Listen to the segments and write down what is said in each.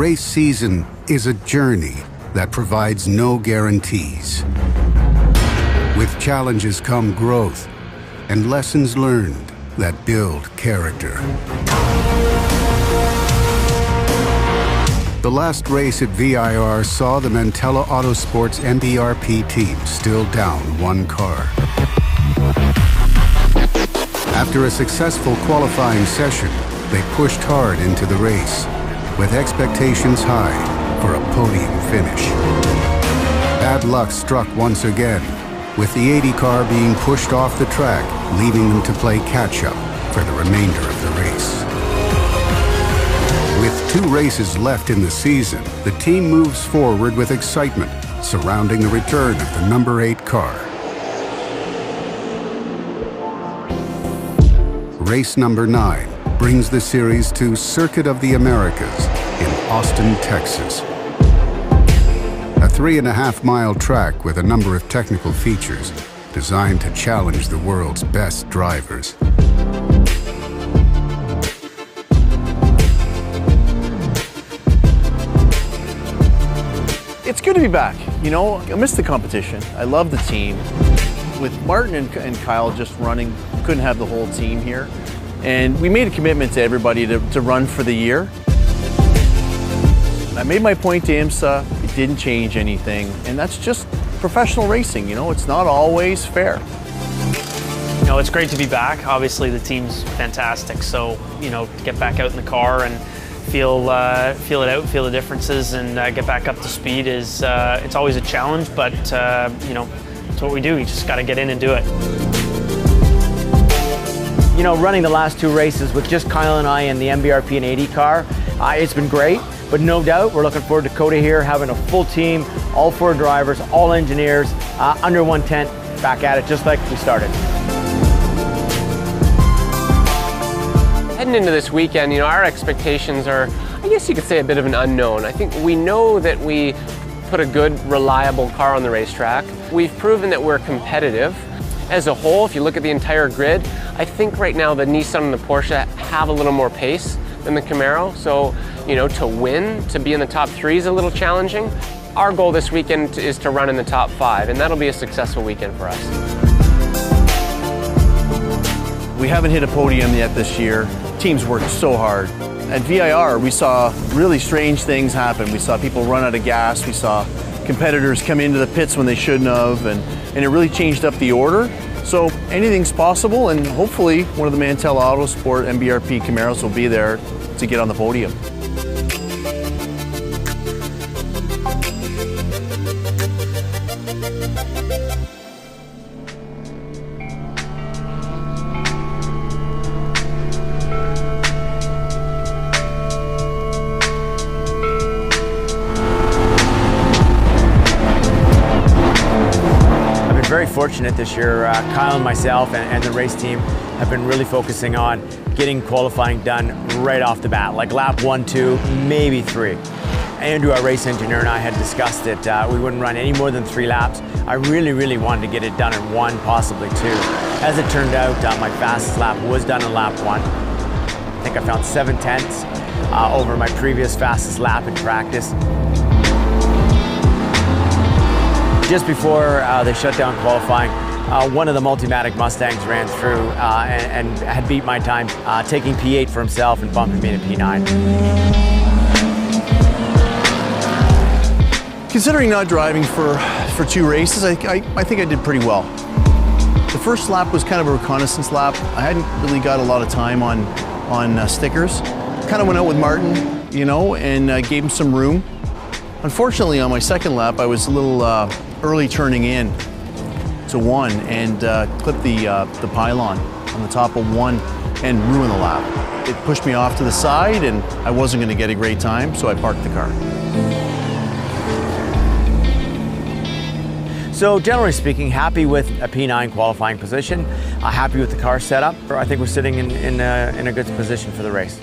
race season is a journey that provides no guarantees. With challenges come growth and lessons learned that build character. The last race at VIR saw the Mantella Autosport's MBRP team still down one car. After a successful qualifying session, they pushed hard into the race, with expectations high for a podium finish. Bad luck struck once again, with the 80 car being pushed off the track, leaving them to play catch-up for the remainder of the race. With 2 races left in the season, the team moves forward with excitement surrounding the return of the number 8 car. Race number 9 brings the series to Circuit of the Americas in Austin, Texas. A 3.5-mile track with a number of technical features designed to challenge the world's best drivers. It's good to be back. You know, I miss the competition. I love the team. With Martin and Kyle just running, couldn't have the whole team here. And we made a commitment to everybody to run for the year. I made my point to IMSA, it didn't change anything, and that's just professional racing, you know, it's not always fair. You know, it's great to be back. Obviously the team's fantastic, so, you know, to get back out in the car and feel it out, feel the differences, and get back up to speed is, it's always a challenge, but, you know, it's what we do. You just got to get in and do it. You know, running the last 2 races with just Kyle and I in the MBRP and 80 car, it's been great, but no doubt we're looking forward to COTA here, having a full team, all 4 drivers, all engineers, under one tent, back at it just like we started. Heading into this weekend, you know, our expectations are, I guess you could say, a bit of an unknown. I think we know that we put a good, reliable car on the racetrack. We've proven that we're competitive. As a whole, if you look at the entire grid, I think right now the Nissan and the Porsche have a little more pace than the Camaro. So, you know, to win, to be in the top 3 is a little challenging. Our goal this weekend is to run in the top 5, and that'll be a successful weekend for us. We haven't hit a podium yet this year. Teams worked so hard. At VIR, we saw really strange things happen. We saw people run out of gas. We saw competitors come into the pits when they shouldn't have, and it really changed up the order. So anything's possible, and hopefully one of the Mantella Autosport MBRP Camaros will be there to get on the podium. Very fortunate this year. Kyle and myself and the race team have been really focusing on getting qualifying done right off the bat, like lap 1, 2, maybe 3. Andrew, our race engineer, and I had discussed it. We wouldn't run any more than 3 laps. I really wanted to get it done in 1, possibly 2. As it turned out, my fastest lap was done in lap 1. I think I found 7/10 over my previous fastest lap in practice. Just before they shut down qualifying, one of the Multimatic Mustangs ran through and had beat my time, taking P8 for himself and bumping me to P9. Considering not driving for 2 races, I think I did pretty well. The first lap was kind of a reconnaissance lap. I hadn't really got a lot of time on stickers. Kind of went out with Martin, you know, and gave him some room. Unfortunately, on my second lap, I was a little early turning in to 1 and clipped the pylon on the top of 1 and ruined the lap. It pushed me off to the side, and I wasn't going to get a great time, so I parked the car. So generally speaking, happy with a P9 qualifying position, happy with the car setup. I think we're sitting in a good position for the race.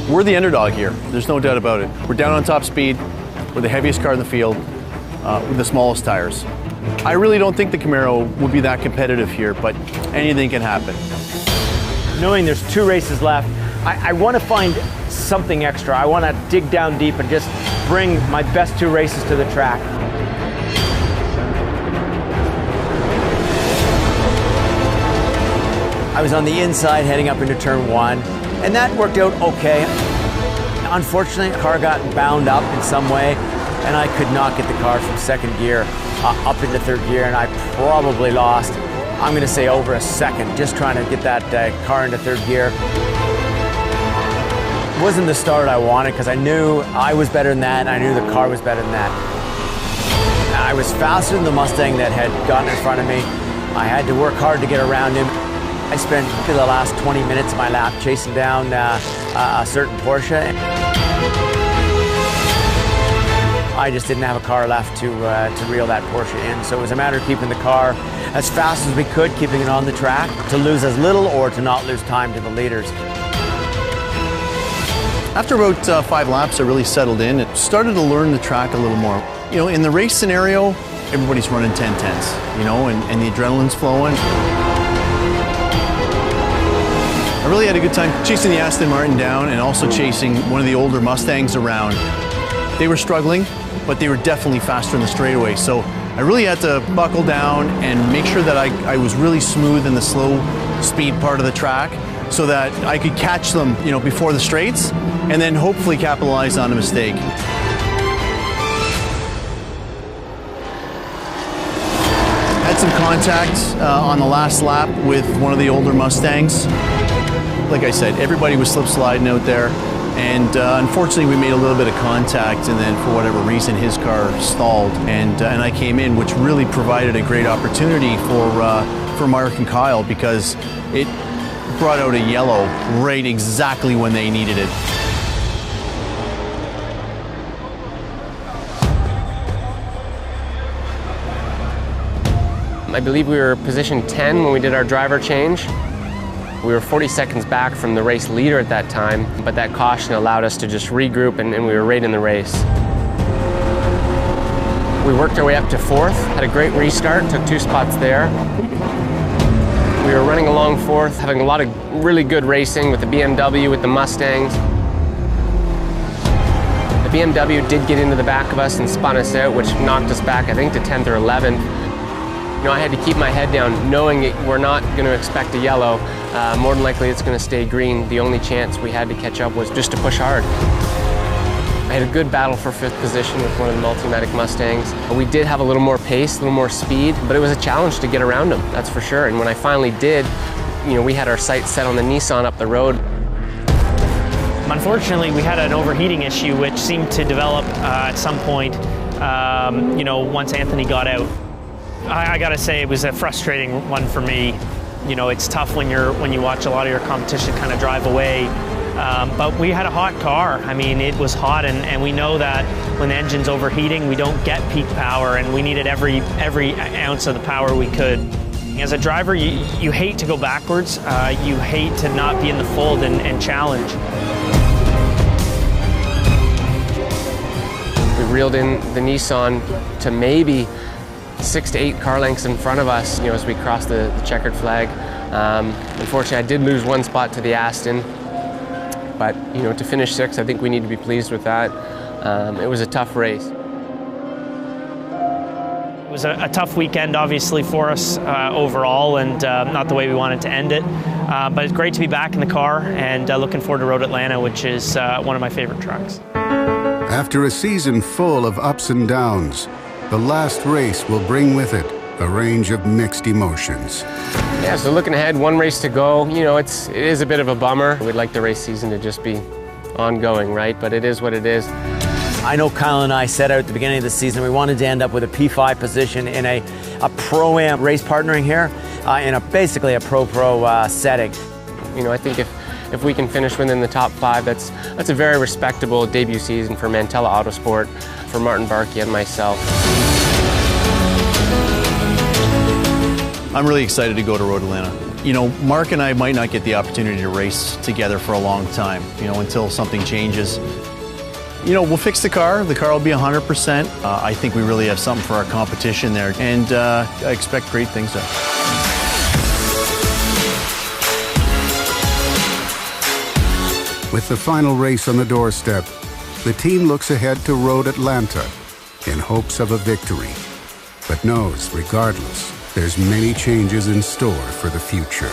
We're the underdog here. There's no doubt about it. We're down on top speed. We're the heaviest car in the field with the smallest tires. I really don't think the Camaro will be that competitive here, but anything can happen. Knowing there's 2 races left, I want to find something extra. I want to dig down deep and just bring my best 2 races to the track. I was on the inside heading up into turn 1, and that worked out okay. Unfortunately, the car got bound up in some way, and I could not get the car from 2nd gear up into 3rd gear, and I probably lost, I'm going to say, over a second just trying to get that car into 3rd gear. It wasn't the start I wanted because I knew I was better than that, and I knew the car was better than that. I was faster than the Mustang that had gotten in front of me. I had to work hard to get around him. I spent the last 20 minutes of my lap chasing down a certain Porsche. I just didn't have a car left to reel that Porsche in, so it was a matter of keeping the car as fast as we could, keeping it on the track, to lose as little or to not lose time to the leaders. After about 5 laps, I really settled in. It started to learn the track a little more. You know, in the race scenario, everybody's running 10-10s, you know, and the adrenaline's flowing. I really had a good time chasing the Aston Martin down and also chasing one of the older Mustangs around. They were struggling, but they were definitely faster in the straightaway. So I really had to buckle down and make sure that I was really smooth in the slow speed part of the track so that I could catch them, you know, before the straights and then hopefully capitalize on a mistake. Had some contact on the last lap with one of the older Mustangs. Like I said, everybody was slip sliding out there, and unfortunately we made a little bit of contact, and then for whatever reason his car stalled, and I came in, which really provided a great opportunity for Mark and Kyle, because it brought out a yellow right exactly when they needed it. I believe we were position 10 when we did our driver change. We were 40 seconds back from the race leader at that time, but that caution allowed us to just regroup, and we were right in the race. We worked our way up to 4th, had a great restart, took 2 spots there. We were running along 4th, having a lot of really good racing with the BMW, with the Mustangs. The BMW did get into the back of us and spun us out, which knocked us back, I think, to 10th or 11th. You know, I had to keep my head down, knowing we're not going to expect a yellow. More than likely it's going to stay green. The only chance we had to catch up was just to push hard. I had a good battle for 5th position with one of the Multimatic Mustangs. We did have a little more pace, a little more speed, but it was a challenge to get around them, that's for sure. And when I finally did, you know, we had our sights set on the Nissan up the road. Unfortunately, we had an overheating issue which seemed to develop at some point, you know, once Anthony got out. I gotta say, it was a frustrating one for me. You know, it's tough when you watch a lot of your competition kind of drive away. But we had a hot car. I mean, it was hot, and we know that when the engine's overheating, we don't get peak power, and we needed every ounce of the power we could. As a driver, you hate to go backwards. You hate to not be in the fold and challenge. We reeled in the Nissan to maybe 6 to 8 car lengths in front of us, you know, as we crossed the checkered flag. Unfortunately, I did lose 1 spot to the Aston, but you know, to finish 6th, I think we need to be pleased with that. It was a tough race. It was a tough weekend, obviously, for us overall, and not the way we wanted to end it. But it's great to be back in the car, and looking forward to Road Atlanta, which is one of my favorite tracks. After a season full of ups and downs, the last race will bring with it a range of mixed emotions. Yeah, so looking ahead, 1 race to go. You know, it is a bit of a bummer. We'd like the race season to just be ongoing, right? But it is what it is. I know Kyle and I set out at the beginning of the season, we wanted to end up with a P5 position in a Pro-Am race partnering here, in basically a Pro-Pro setting. You know, I think if we can finish within the top 5, that's a very respectable debut season for Mantella Autosport, for Martin Barkey and myself. I'm really excited to go to Road Atlanta. You know, Mark and I might not get the opportunity to race together for a long time, you know, until something changes. You know, we'll fix the car. The car will be 100%. I think we really have something for our competition there, and I expect great things there. With the final race on the doorstep, the team looks ahead to Road Atlanta in hopes of a victory, but knows, regardless, there's many changes in store for the future.